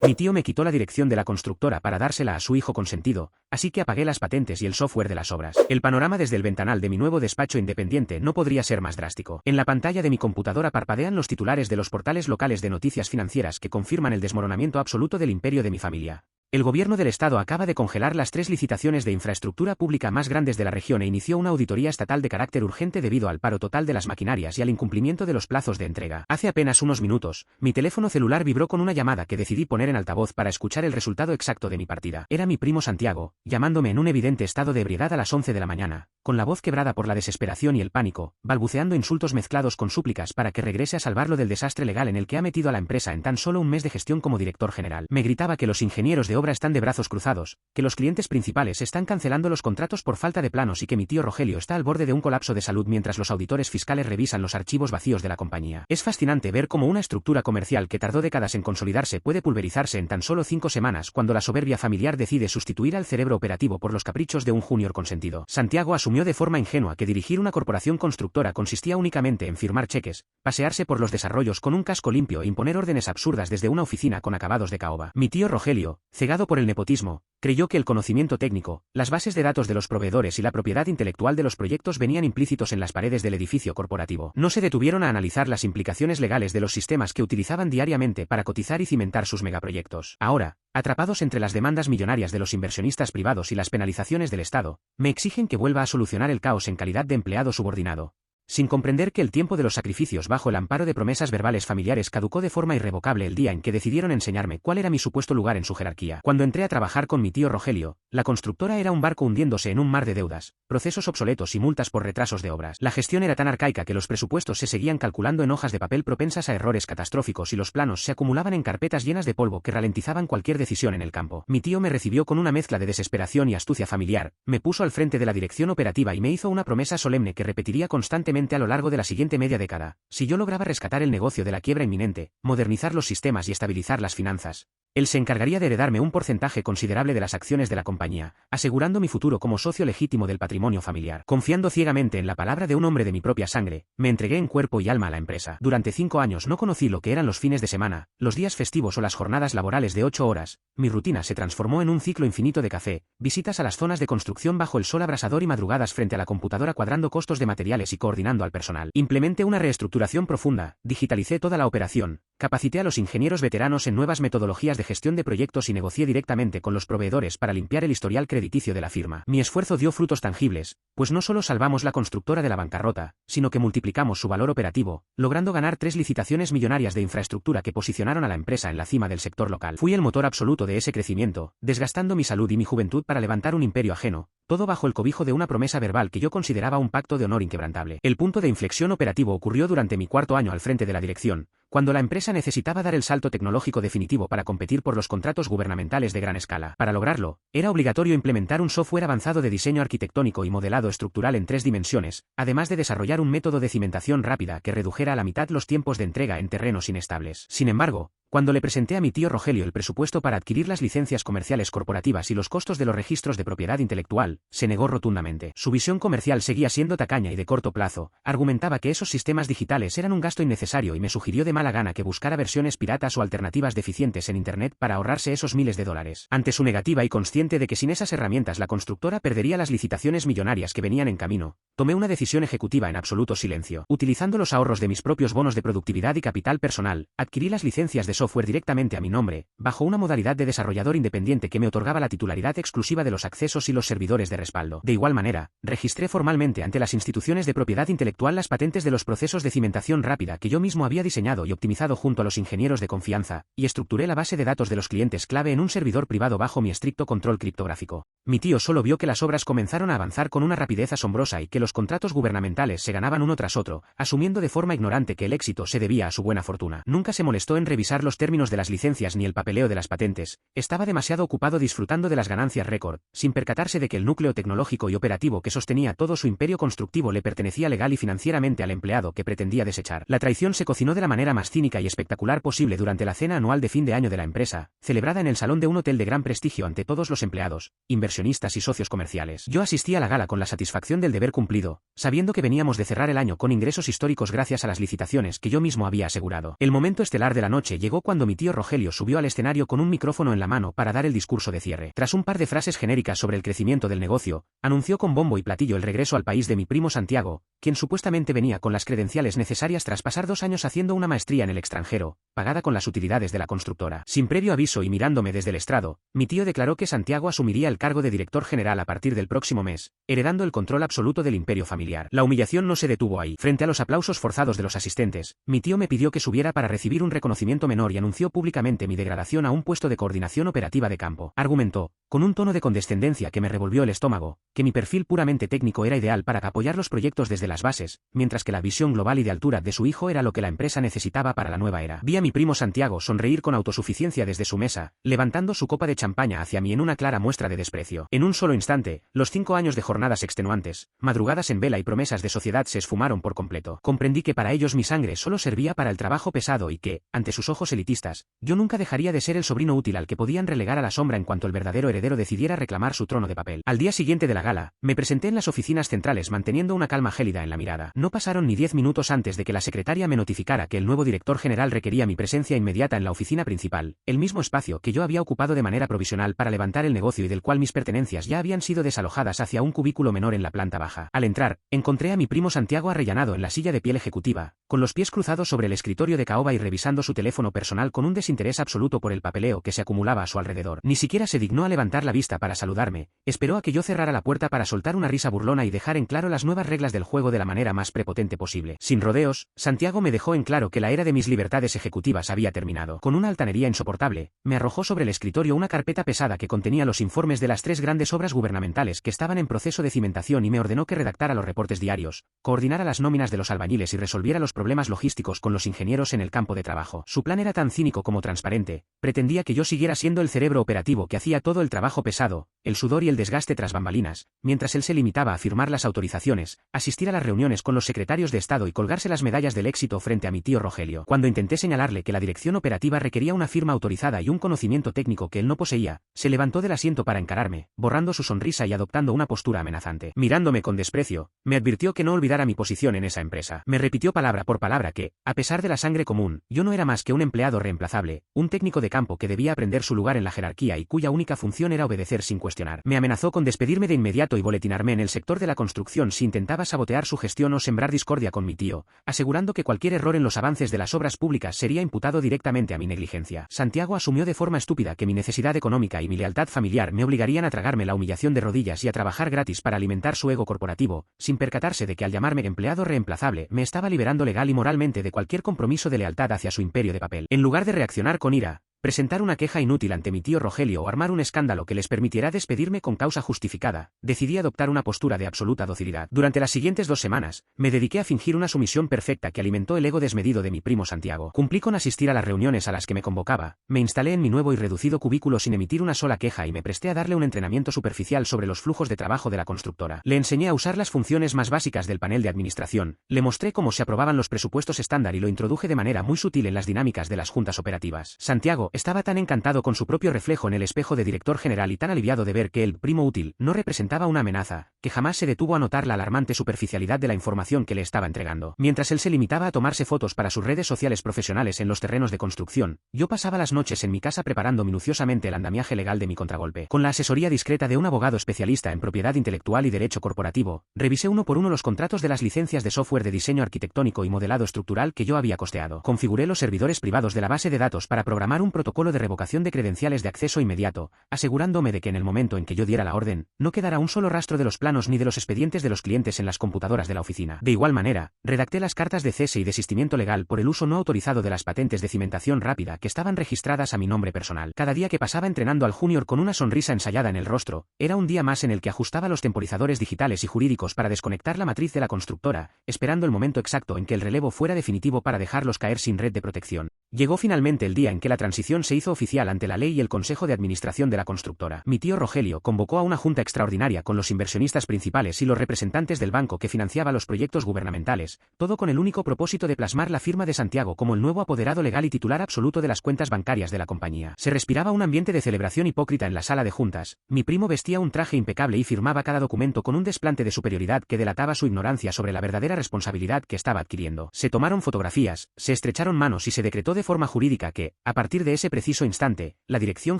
Mi tío me quitó la dirección de la constructora para dársela a su hijo consentido, así que apagué las patentes y el software de las obras. El panorama desde el ventanal de mi nuevo despacho independiente no podría ser más drástico. En la pantalla de mi computadora parpadean los titulares de los portales locales de noticias financieras que confirman el desmoronamiento absoluto del imperio de mi familia. El gobierno del estado acaba de congelar las 3 licitaciones de infraestructura pública más grandes de la región e inició una auditoría estatal de carácter urgente debido al paro total de las maquinarias y al incumplimiento de los plazos de entrega. Hace apenas unos minutos, mi teléfono celular vibró con una llamada que decidí poner en altavoz para escuchar el resultado exacto de mi partida. Era mi primo Santiago, llamándome en un evidente estado de ebriedad a las 11 de la mañana, con la voz quebrada por la desesperación y el pánico, balbuceando insultos mezclados con súplicas para que regrese a salvarlo del desastre legal en el que ha metido a la empresa en tan solo un mes de gestión como director general. Me gritaba que los ingenieros de obra están de brazos cruzados, que los clientes principales están cancelando los contratos por falta de planos y que mi tío Rogelio está al borde de un colapso de salud mientras los auditores fiscales revisan los archivos vacíos de la compañía. Es fascinante ver cómo una estructura comercial que tardó décadas en consolidarse puede pulverizarse en tan solo 5 semanas cuando la soberbia familiar decide sustituir al cerebro operativo por los caprichos de un junior consentido. Santiago asumió de forma ingenua que dirigir una corporación constructora consistía únicamente en firmar cheques, pasearse por los desarrollos con un casco limpio e imponer órdenes absurdas desde una oficina con acabados de caoba. Mi tío Rogelio, cegado por el nepotismo, creyó que el conocimiento técnico, las bases de datos de los proveedores y la propiedad intelectual de los proyectos venían implícitos en las paredes del edificio corporativo. No se detuvieron a analizar las implicaciones legales de los sistemas que utilizaban diariamente para cotizar y cimentar sus megaproyectos. Ahora, atrapados entre las demandas millonarias de los inversionistas privados y las penalizaciones del Estado, me exigen que vuelva a solucionar el caos en calidad de empleado subordinado, sin comprender que el tiempo de los sacrificios bajo el amparo de promesas verbales familiares caducó de forma irrevocable el día en que decidieron enseñarme cuál era mi supuesto lugar en su jerarquía. Cuando entré a trabajar con mi tío Rogelio, la constructora era un barco hundiéndose en un mar de deudas, procesos obsoletos y multas por retrasos de obras. La gestión era tan arcaica que los presupuestos se seguían calculando en hojas de papel propensas a errores catastróficos y los planos se acumulaban en carpetas llenas de polvo que ralentizaban cualquier decisión en el campo. Mi tío me recibió con una mezcla de desesperación y astucia familiar, me puso al frente de la dirección operativa y me hizo una promesa solemne que repetiría constantemente a lo largo de la siguiente media década. Si yo lograba rescatar el negocio de la quiebra inminente, modernizar los sistemas y estabilizar las finanzas, él se encargaría de heredarme un porcentaje considerable de las acciones de la compañía, asegurando mi futuro como socio legítimo del patrimonio familiar. Confiando ciegamente en la palabra de un hombre de mi propia sangre, me entregué en cuerpo y alma a la empresa. Durante 5 años no conocí lo que eran los fines de semana, los días festivos o las jornadas laborales de 8 horas. Mi rutina se transformó en un ciclo infinito de café, visitas a las zonas de construcción bajo el sol abrasador y madrugadas frente a la computadora cuadrando costos de materiales y coordinando al personal. Implementé una reestructuración profunda, digitalicé toda la operación, capacité a los ingenieros veteranos en nuevas metodologías de gestión de proyectos y negocié directamente con los proveedores para limpiar el historial crediticio de la firma. Mi esfuerzo dio frutos tangibles, pues no solo salvamos la constructora de la bancarrota, sino que multiplicamos su valor operativo, logrando ganar 3 licitaciones millonarias de infraestructura que posicionaron a la empresa en la cima del sector local. Fui el motor absoluto de ese crecimiento, desgastando mi salud y mi juventud para levantar un imperio ajeno, todo bajo el cobijo de una promesa verbal que yo consideraba un pacto de honor inquebrantable. El punto de inflexión operativo ocurrió durante mi 4º año al frente de la dirección, cuando la empresa necesitaba dar el salto tecnológico definitivo para competir por los contratos gubernamentales de gran escala. Para lograrlo, era obligatorio implementar un software avanzado de diseño arquitectónico y modelado estructural en 3 dimensiones, además de desarrollar un método de cimentación rápida que redujera a la mitad los tiempos de entrega en terrenos inestables. Sin embargo, cuando le presenté a mi tío Rogelio el presupuesto para adquirir las licencias comerciales corporativas y los costos de los registros de propiedad intelectual, se negó rotundamente. Su visión comercial seguía siendo tacaña y de corto plazo, argumentaba que esos sistemas digitales eran un gasto innecesario y me sugirió de mala gana que buscara versiones piratas o alternativas deficientes en Internet para ahorrarse esos miles de dólares. Ante su negativa y consciente de que sin esas herramientas la constructora perdería las licitaciones millonarias que venían en camino, tomé una decisión ejecutiva en absoluto silencio. Utilizando los ahorros de mis propios bonos de productividad y capital personal, adquirí las licencias de software directamente a mi nombre, bajo una modalidad de desarrollador independiente que me otorgaba la titularidad exclusiva de los accesos y los servidores de respaldo. De igual manera, registré formalmente ante las instituciones de propiedad intelectual las patentes de los procesos de cimentación rápida que yo mismo había diseñado y optimizado junto a los ingenieros de confianza, y estructuré la base de datos de los clientes clave en un servidor privado bajo mi estricto control criptográfico. Mi tío solo vio que las obras comenzaron a avanzar con una rapidez asombrosa y que los contratos gubernamentales se ganaban uno tras otro, asumiendo de forma ignorante que el éxito se debía a su buena fortuna. Nunca se molestó en revisar los términos de las licencias ni el papeleo de las patentes, estaba demasiado ocupado disfrutando de las ganancias récord, sin percatarse de que el núcleo tecnológico y operativo que sostenía todo su imperio constructivo le pertenecía legal y financieramente al empleado que pretendía desechar. La traición se cocinó de la manera más cínica y espectacular posible durante la cena anual de fin de año de la empresa, celebrada en el salón de un hotel de gran prestigio ante todos los empleados, inversionistas y socios comerciales. Yo asistí a la gala con la satisfacción del deber cumplido, sabiendo que veníamos de cerrar el año con ingresos históricos gracias a las licitaciones que yo mismo había asegurado. El momento estelar de la noche llegó llegó cuando mi tío Rogelio subió al escenario con un micrófono en la mano para dar el discurso de cierre. Tras un par de frases genéricas sobre el crecimiento del negocio, anunció con bombo y platillo el regreso al país de mi primo Santiago, quien supuestamente venía con las credenciales necesarias tras pasar 2 años haciendo una maestría en el extranjero, pagada con las utilidades de la constructora. Sin previo aviso y mirándome desde el estrado, mi tío declaró que Santiago asumiría el cargo de director general a partir del próximo mes, heredando el control absoluto del imperio familiar. La humillación no se detuvo ahí. Frente a los aplausos forzados de los asistentes, mi tío me pidió que subiera para recibir un reconocimiento menor y anunció públicamente mi degradación a un puesto de coordinación operativa de campo. Argumentó, con un tono de condescendencia que me revolvió el estómago, que mi perfil puramente técnico era ideal para apoyar los proyectos desde las bases, mientras que la visión global y de altura de su hijo era lo que la empresa necesitaba para la nueva era. Vi a mi primo Santiago sonreír con autosuficiencia desde su mesa, levantando su copa de champaña hacia mí en una clara muestra de desprecio. En un solo instante, los 5 años de jornadas extenuantes, madrugadas en vela y promesas de sociedad se esfumaron por completo. Comprendí que para ellos mi sangre solo servía para el trabajo pesado y que, ante sus ojos elitistas, yo nunca dejaría de ser el sobrino útil al que podían relegar a la sombra en cuanto el verdadero heredero decidiera reclamar su trono de papel. Al día siguiente de la gala, me presenté en las oficinas centrales manteniendo una calma gélida en la mirada. No pasaron ni 10 minutos antes de que la secretaria me notificara que el nuevo director general requería mi presencia inmediata en la oficina principal, el mismo espacio que yo había ocupado de manera provisional para levantar el negocio y del cual mis pertenencias ya habían sido desalojadas hacia un cubículo menor en la planta baja. Al entrar, encontré a mi primo Santiago arrellanado en la silla de piel ejecutiva, con los pies cruzados sobre el escritorio de caoba y revisando su teléfono personal con un desinterés absoluto por el papeleo que se acumulaba a su alrededor. Ni siquiera se dignó a levantar la vista para saludarme, esperó a que yo cerrara la puerta para soltar una risa burlona y dejar en claro las nuevas reglas del juego de la manera más prepotente posible. Sin rodeos, Santiago me dejó en claro que la era de mis libertades ejecutivas había terminado. Con una altanería insoportable, me arrojó sobre el escritorio una carpeta pesada que contenía los informes de las 3 grandes obras gubernamentales que estaban en proceso de cimentación y me ordenó que redactara los reportes diarios, coordinara las nóminas de los albañiles y resolviera los problemas logísticos con los ingenieros en el campo de trabajo. Su plan era tan cínico como transparente, pretendía que yo siguiera siendo el cerebro operativo que hacía todo el trabajo pesado, el sudor y el desgaste tras bambalinas, mientras él se limitaba a firmar las autorizaciones, asistir a las reuniones con los secretarios de Estado y colgarse las medallas del éxito frente a mi tío Rogelio. Cuando intenté señalarle que la dirección operativa requería una firma autorizada y un conocimiento técnico que él no poseía, se levantó del asiento para encararme, borrando su sonrisa y adoptando una postura amenazante. Mirándome con desprecio, me advirtió que no olvidara mi posición en esa empresa. Me repitió palabra por palabra que, a pesar de la sangre común, yo no era más que un empleado reemplazable, un técnico de campo que debía aprender su lugar en la jerarquía y cuya única función era obedecer sin cuestionar. Me amenazó con despedirme de inmediato y boletinarme en el sector de la construcción si intentaba sabotear su gestión o sembrar discordia con mi tío, asegurando que cualquier error en los avances de las obras públicas sería imputado directamente a mi negligencia. Santiago asumió de forma estúpida que mi necesidad económica y mi lealtad familiar me obligarían a tragarme la humillación de rodillas y a trabajar gratis para alimentar su ego corporativo, sin percatarse de que al llamarme empleado reemplazable me estaba liberando legal y moralmente de cualquier compromiso de lealtad hacia su imperio de papel. En lugar de reaccionar con ira, presentar una queja inútil ante mi tío Rogelio o armar un escándalo que les permitiera despedirme con causa justificada, decidí adoptar una postura de absoluta docilidad. Durante las siguientes 2 semanas, me dediqué a fingir una sumisión perfecta que alimentó el ego desmedido de mi primo Santiago. Cumplí con asistir a las reuniones a las que me convocaba, me instalé en mi nuevo y reducido cubículo sin emitir una sola queja y me presté a darle un entrenamiento superficial sobre los flujos de trabajo de la constructora. Le enseñé a usar las funciones más básicas del panel de administración, le mostré cómo se aprobaban los presupuestos estándar y lo introduje de manera muy sutil en las dinámicas de las juntas operativas. Santiago estaba tan encantado con su propio reflejo en el espejo de director general y tan aliviado de ver que el primo útil no representaba una amenaza, que jamás se detuvo a notar la alarmante superficialidad de la información que le estaba entregando. Mientras él se limitaba a tomarse fotos para sus redes sociales profesionales en los terrenos de construcción, yo pasaba las noches en mi casa preparando minuciosamente el andamiaje legal de mi contragolpe. Con la asesoría discreta de un abogado especialista en propiedad intelectual y derecho corporativo, revisé uno por uno los contratos de las licencias de software de diseño arquitectónico y modelado estructural que yo había costeado. Configuré los servidores privados de la base de datos para programar un protocolo de revocación de credenciales de acceso inmediato, asegurándome de que en el momento en que yo diera la orden, no quedara un solo rastro de los planos ni de los expedientes de los clientes en las computadoras de la oficina. De igual manera, redacté las cartas de cese y desistimiento legal por el uso no autorizado de las patentes de cimentación rápida que estaban registradas a mi nombre personal. Cada día que pasaba entrenando al junior con una sonrisa ensayada en el rostro, era un día más en el que ajustaba los temporizadores digitales y jurídicos para desconectar la matriz de la constructora, esperando el momento exacto en que el relevo fuera definitivo para dejarlos caer sin red de protección. Llegó finalmente el día en que la transición adquisición se hizo oficial ante la ley y el Consejo de Administración de la constructora. Mi tío Rogelio convocó a una junta extraordinaria con los inversionistas principales y los representantes del banco que financiaba los proyectos gubernamentales, todo con el único propósito de plasmar la firma de Santiago como el nuevo apoderado legal y titular absoluto de las cuentas bancarias de la compañía. Se respiraba un ambiente de celebración hipócrita en la sala de juntas. Mi primo vestía un traje impecable y firmaba cada documento con un desplante de superioridad que delataba su ignorancia sobre la verdadera responsabilidad que estaba adquiriendo. Se tomaron fotografías, se estrecharon manos y se decretó de forma jurídica que, a partir de ese preciso instante, la dirección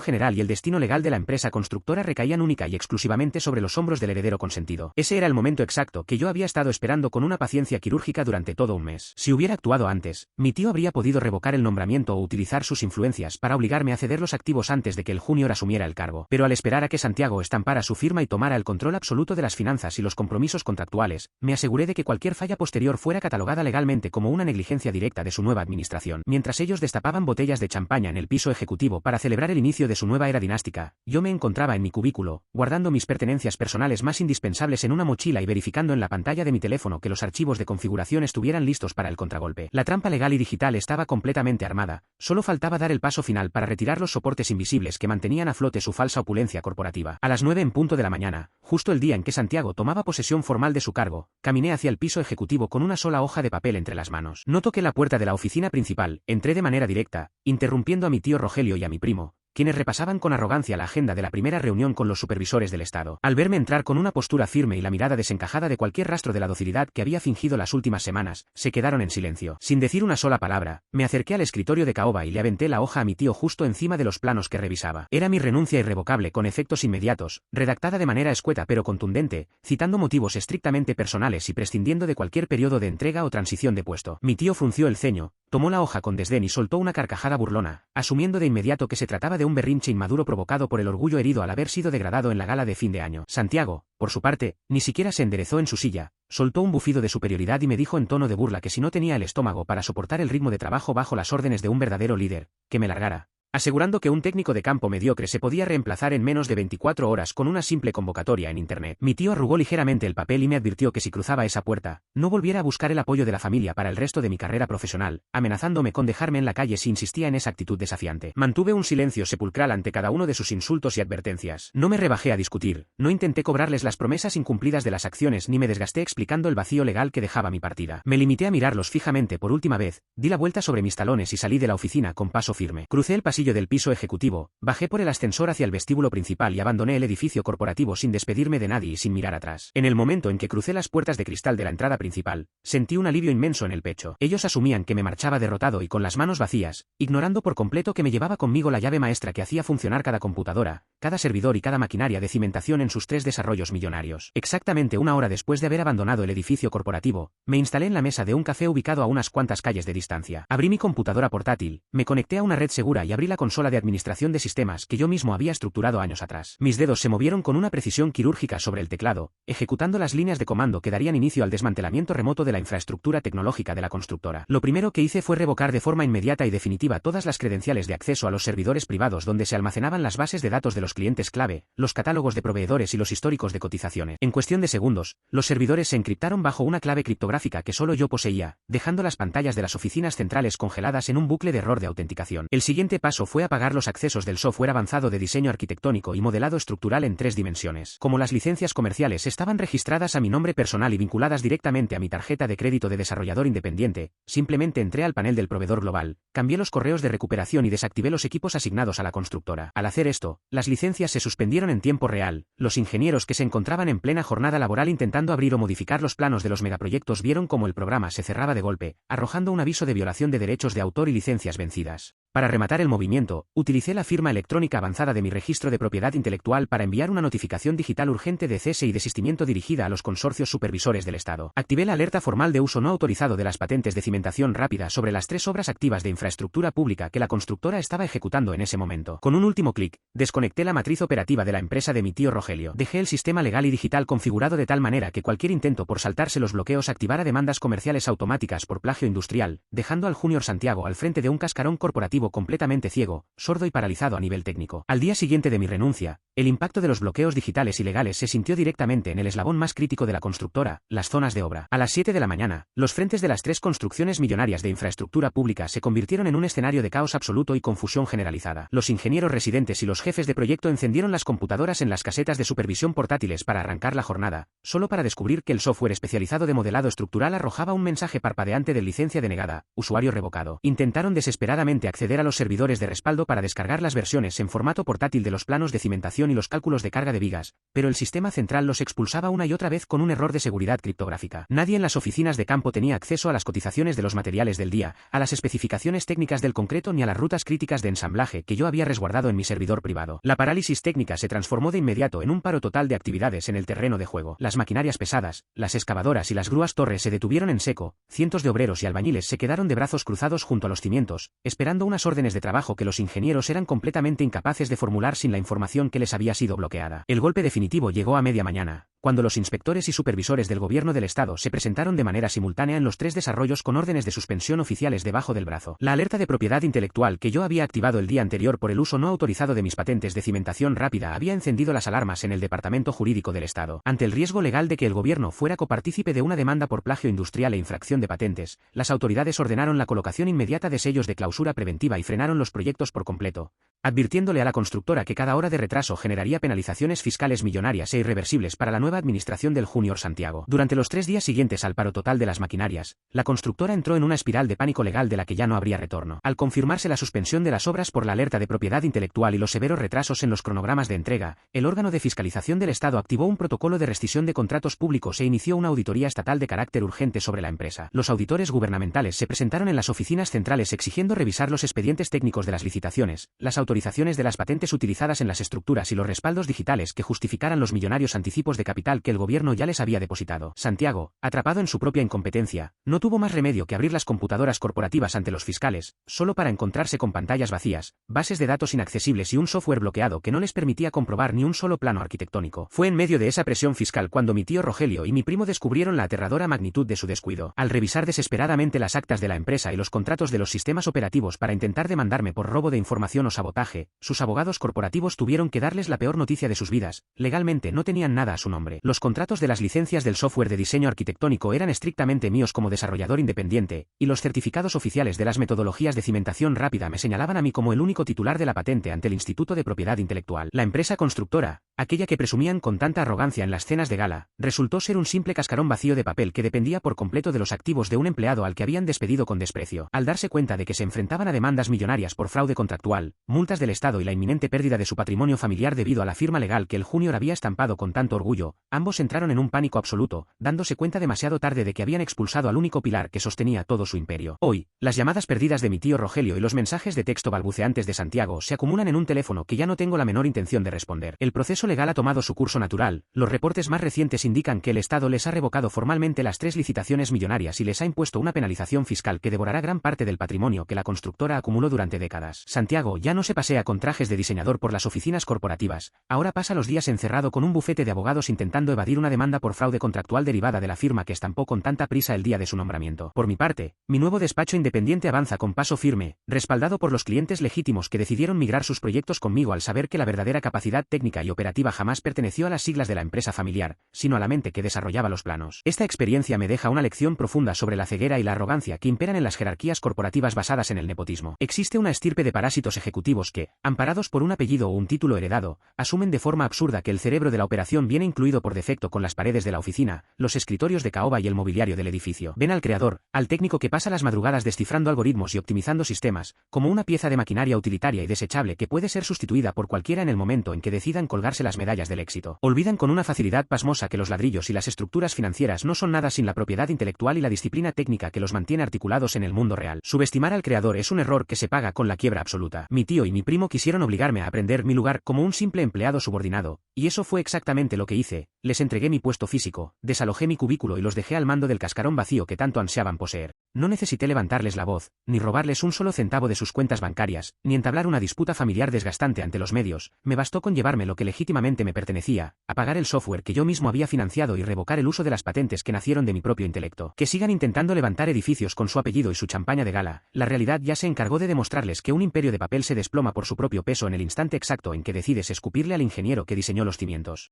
general y el destino legal de la empresa constructora recaían única y exclusivamente sobre los hombros del heredero consentido. Ese era el momento exacto que yo había estado esperando con una paciencia quirúrgica durante todo un mes. Si hubiera actuado antes, mi tío habría podido revocar el nombramiento o utilizar sus influencias para obligarme a ceder los activos antes de que el junior asumiera el cargo. Pero al esperar a que Santiago estampara su firma y tomara el control absoluto de las finanzas y los compromisos contractuales, me aseguré de que cualquier falla posterior fuera catalogada legalmente como una negligencia directa de su nueva administración. Mientras ellos destapaban botellas de champaña en el piso ejecutivo para celebrar el inicio de su nueva era dinástica, yo me encontraba en mi cubículo, guardando mis pertenencias personales más indispensables en una mochila y verificando en la pantalla de mi teléfono que los archivos de configuración estuvieran listos para el contragolpe. La trampa legal y digital estaba completamente armada, solo faltaba dar el paso final para retirar los soportes invisibles que mantenían a flote su falsa opulencia corporativa. A las 9 en punto de la mañana, justo el día en que Santiago tomaba posesión formal de su cargo, caminé hacia el piso ejecutivo con una sola hoja de papel entre las manos. No toqué la puerta de la oficina principal, entré de manera directa, interrumpiendo a mi tío Rogelio y a mi primo, quienes repasaban con arrogancia la agenda de la primera reunión con los supervisores del Estado. Al verme entrar con una postura firme y la mirada desencajada de cualquier rastro de la docilidad que había fingido las últimas semanas, se quedaron en silencio. Sin decir una sola palabra, me acerqué al escritorio de caoba y le aventé la hoja a mi tío justo encima de los planos que revisaba. Era mi renuncia irrevocable con efectos inmediatos, redactada de manera escueta pero contundente, citando motivos estrictamente personales y prescindiendo de cualquier periodo de entrega o transición de puesto. Mi tío frunció el ceño, tomó la hoja con desdén y soltó una carcajada burlona, asumiendo de inmediato que se trataba de un berrinche inmaduro provocado por el orgullo herido al haber sido degradado en la gala de fin de año. Santiago, por su parte, ni siquiera se enderezó en su silla, soltó un bufido de superioridad y me dijo en tono de burla que si no tenía el estómago para soportar el ritmo de trabajo bajo las órdenes de un verdadero líder, que me largara, asegurando que un técnico de campo mediocre se podía reemplazar en menos de 24 horas con una simple convocatoria en Internet. Mi tío arrugó ligeramente el papel y me advirtió que si cruzaba esa puerta, no volviera a buscar el apoyo de la familia para el resto de mi carrera profesional, amenazándome con dejarme en la calle si insistía en esa actitud desafiante. Mantuve un silencio sepulcral ante cada uno de sus insultos y advertencias. No me rebajé a discutir, no intenté cobrarles las promesas incumplidas de las acciones ni me desgasté explicando el vacío legal que dejaba mi partida. Me limité a mirarlos fijamente por última vez, di la vuelta sobre mis talones y salí de la oficina con paso firme. Crucé el pasillo del piso ejecutivo, bajé por el ascensor hacia el vestíbulo principal y abandoné el edificio corporativo sin despedirme de nadie y sin mirar atrás. En el momento en que crucé las puertas de cristal de la entrada principal, sentí un alivio inmenso en el pecho. Ellos asumían que me marchaba derrotado y con las manos vacías, ignorando por completo que me llevaba conmigo la llave maestra que hacía funcionar cada computadora, cada servidor y cada maquinaria de cimentación en sus 3 desarrollos millonarios. Exactamente una hora después de haber abandonado el edificio corporativo, me instalé en la mesa de un café ubicado a unas cuantas calles de distancia. Abrí mi computadora portátil, me conecté a una red segura y abrí la consola de administración de sistemas que yo mismo había estructurado años atrás. Mis dedos se movieron con una precisión quirúrgica sobre el teclado, ejecutando las líneas de comando que darían inicio al desmantelamiento remoto de la infraestructura tecnológica de la constructora. Lo primero que hice fue revocar de forma inmediata y definitiva todas las credenciales de acceso a los servidores privados donde se almacenaban las bases de datos de los clientes clave, los catálogos de proveedores y los históricos de cotizaciones. En cuestión de segundos, los servidores se encriptaron bajo una clave criptográfica que solo yo poseía, dejando las pantallas de las oficinas centrales congeladas en un bucle de error de autenticación. El siguiente paso fue apagar los accesos del software avanzado de diseño arquitectónico y modelado estructural en 3 dimensiones. Como las licencias comerciales estaban registradas a mi nombre personal y vinculadas directamente a mi tarjeta de crédito de desarrollador independiente, simplemente entré al panel del proveedor global, cambié los correos de recuperación y desactivé los equipos asignados a la constructora. Al hacer esto, las licencias se suspendieron en tiempo real. Los ingenieros que se encontraban en plena jornada laboral intentando abrir o modificar los planos de los megaproyectos vieron cómo el programa se cerraba de golpe, arrojando un aviso de violación de derechos de autor y licencias vencidas. Para rematar el movimiento, utilicé la firma electrónica avanzada de mi registro de propiedad intelectual para enviar una notificación digital urgente de cese y desistimiento dirigida a los consorcios supervisores del Estado. Activé la alerta formal de uso no autorizado de las patentes de cimentación rápida sobre las 3 obras activas de infraestructura pública que la constructora estaba ejecutando en ese momento. Con un último clic, desconecté la matriz operativa de la empresa de mi tío Rogelio. Dejé el sistema legal y digital configurado de tal manera que cualquier intento por saltarse los bloqueos activara demandas comerciales automáticas por plagio industrial, dejando al junior Santiago al frente de un cascarón corporativo completamente ciego ciego, sordo y paralizado a nivel técnico. Al día siguiente de mi renuncia, el impacto de los bloqueos digitales ilegales se sintió directamente en el eslabón más crítico de la constructora, las zonas de obra. A las 7 de la mañana, los frentes de las 3 construcciones millonarias de infraestructura pública se convirtieron en un escenario de caos absoluto y confusión generalizada. Los ingenieros residentes y los jefes de proyecto encendieron las computadoras en las casetas de supervisión portátiles para arrancar la jornada, solo para descubrir que el software especializado de modelado estructural arrojaba un mensaje parpadeante de licencia denegada, usuario revocado. Intentaron desesperadamente acceder a los servidores de respaldo para descargar las versiones en formato portátil de los planos de cimentación y los cálculos de carga de vigas, pero el sistema central los expulsaba una y otra vez con un error de seguridad criptográfica. Nadie en las oficinas de campo tenía acceso a las cotizaciones de los materiales del día, a las especificaciones técnicas del concreto ni a las rutas críticas de ensamblaje que yo había resguardado en mi servidor privado. La parálisis técnica se transformó de inmediato en un paro total de actividades en el terreno de juego. Las maquinarias pesadas, las excavadoras y las grúas torres se detuvieron en seco, cientos de obreros y albañiles se quedaron de brazos cruzados junto a los cimientos, esperando unas órdenes de trabajo que los ingenieros eran completamente incapaces de formular sin la información que les había sido bloqueada. El golpe definitivo llegó a media mañana, cuando los inspectores y supervisores del gobierno del estado se presentaron de manera simultánea en los 3 desarrollos con órdenes de suspensión oficiales debajo del brazo. La alerta de propiedad intelectual que yo había activado el día anterior por el uso no autorizado de mis patentes de cimentación rápida había encendido las alarmas en el departamento jurídico del estado. Ante el riesgo legal de que el gobierno fuera copartícipe de una demanda por plagio industrial e infracción de patentes, las autoridades ordenaron la colocación inmediata de sellos de clausura preventiva y frenaron los proyectos por completo, advirtiéndole a la constructora que cada hora de retraso generaría penalizaciones fiscales millonarias e irreversibles para la nueva administración del Junior Santiago. Durante los 3 días siguientes al paro total de las maquinarias, la constructora entró en una espiral de pánico legal de la que ya no habría retorno. Al confirmarse la suspensión de las obras por la alerta de propiedad intelectual y los severos retrasos en los cronogramas de entrega, el órgano de fiscalización del Estado activó un protocolo de rescisión de contratos públicos e inició una auditoría estatal de carácter urgente sobre la empresa. Los auditores gubernamentales se presentaron en las oficinas centrales exigiendo revisar los expedientes técnicos de las licitaciones, las autorizaciones de las patentes utilizadas en las estructuras y los respaldos digitales que justificaran los millonarios anticipos de capital que el gobierno ya les había depositado. Santiago, atrapado en su propia incompetencia, no tuvo más remedio que abrir las computadoras corporativas ante los fiscales, solo para encontrarse con pantallas vacías, bases de datos inaccesibles y un software bloqueado que no les permitía comprobar ni un solo plano arquitectónico. Fue en medio de esa presión fiscal cuando mi tío Rogelio y mi primo descubrieron la aterradora magnitud de su descuido. Al revisar desesperadamente las actas de la empresa y los contratos de los sistemas operativos para intentar demandarme por robo de información o sabotaje, sus abogados corporativos tuvieron que darles la peor noticia de sus vidas: legalmente no tenían nada a su nombre. Los contratos de las licencias del software de diseño arquitectónico eran estrictamente míos como desarrollador independiente, y los certificados oficiales de las metodologías de cimentación rápida me señalaban a mí como el único titular de la patente ante el Instituto de Propiedad Intelectual. La empresa constructora, aquella que presumían con tanta arrogancia en las cenas de gala, resultó ser un simple cascarón vacío de papel que dependía por completo de los activos de un empleado al que habían despedido con desprecio. Al darse cuenta de que se enfrentaban a demandas millonarias por fraude contractual, multas del Estado y la inminente pérdida de su patrimonio familiar debido a la firma legal que el Junior había estampado con tanto orgullo, ambos entraron en un pánico absoluto, dándose cuenta demasiado tarde de que habían expulsado al único pilar que sostenía todo su imperio. Hoy, las llamadas perdidas de mi tío Rogelio y los mensajes de texto balbuceantes de Santiago se acumulan en un teléfono que ya no tengo la menor intención de responder. El proceso legal ha tomado su curso natural. Los reportes más recientes indican que el Estado les ha revocado formalmente las 3 licitaciones millonarias y les ha impuesto una penalización fiscal que devorará gran parte del patrimonio que la constructora acumuló durante décadas. Santiago ya no se pasea con trajes de diseñador por las oficinas corporativas, ahora pasa los días encerrado con un bufete de abogados intentando evadir una demanda por fraude contractual derivada de la firma que estampó con tanta prisa el día de su nombramiento. Por mi parte, mi nuevo despacho independiente avanza con paso firme, respaldado por los clientes legítimos que decidieron migrar sus proyectos conmigo al saber que la verdadera capacidad técnica y operativa jamás perteneció a las siglas de la empresa familiar, sino a la mente que desarrollaba los planos. Esta experiencia me deja una lección profunda sobre la ceguera y la arrogancia que imperan en las jerarquías corporativas basadas en el nepotismo. Existe una estirpe de parásitos ejecutivos que, amparados por un apellido o un título heredado, asumen de forma absurda que el cerebro de la operación viene incluido por defecto con las paredes de la oficina, los escritorios de caoba y el mobiliario del edificio. Ven al creador, al técnico que pasa las madrugadas descifrando algoritmos y optimizando sistemas, como una pieza de maquinaria utilitaria y desechable que puede ser sustituida por cualquiera en el momento en que decidan colgarse las medallas del éxito. Olvidan con una facilidad pasmosa que los ladrillos y las estructuras financieras no son nada sin la propiedad intelectual y la disciplina técnica que los mantiene articulados en el mundo real. Subestimar al creador es un error que se paga con la quiebra absoluta. Mi tío y mi primo quisieron obligarme a aprender mi lugar como un simple empleado subordinado, y eso fue exactamente lo que hice. Les entregué mi puesto físico, desalojé mi cubículo y los dejé al mando del cascarón vacío que tanto ansiaban poseer. No necesité levantarles la voz, ni robarles un solo centavo de sus cuentas bancarias, ni entablar una disputa familiar desgastante ante los medios. Me bastó con llevarme lo que legítimamente legítimamente me pertenecía, apagar el software que yo mismo había financiado y revocar el uso de las patentes que nacieron de mi propio intelecto. Que sigan intentando levantar edificios con su apellido y su champaña de gala, la realidad ya se encargó de demostrarles que un imperio de papel se desploma por su propio peso en el instante exacto en que decides escupirle al ingeniero que diseñó los cimientos.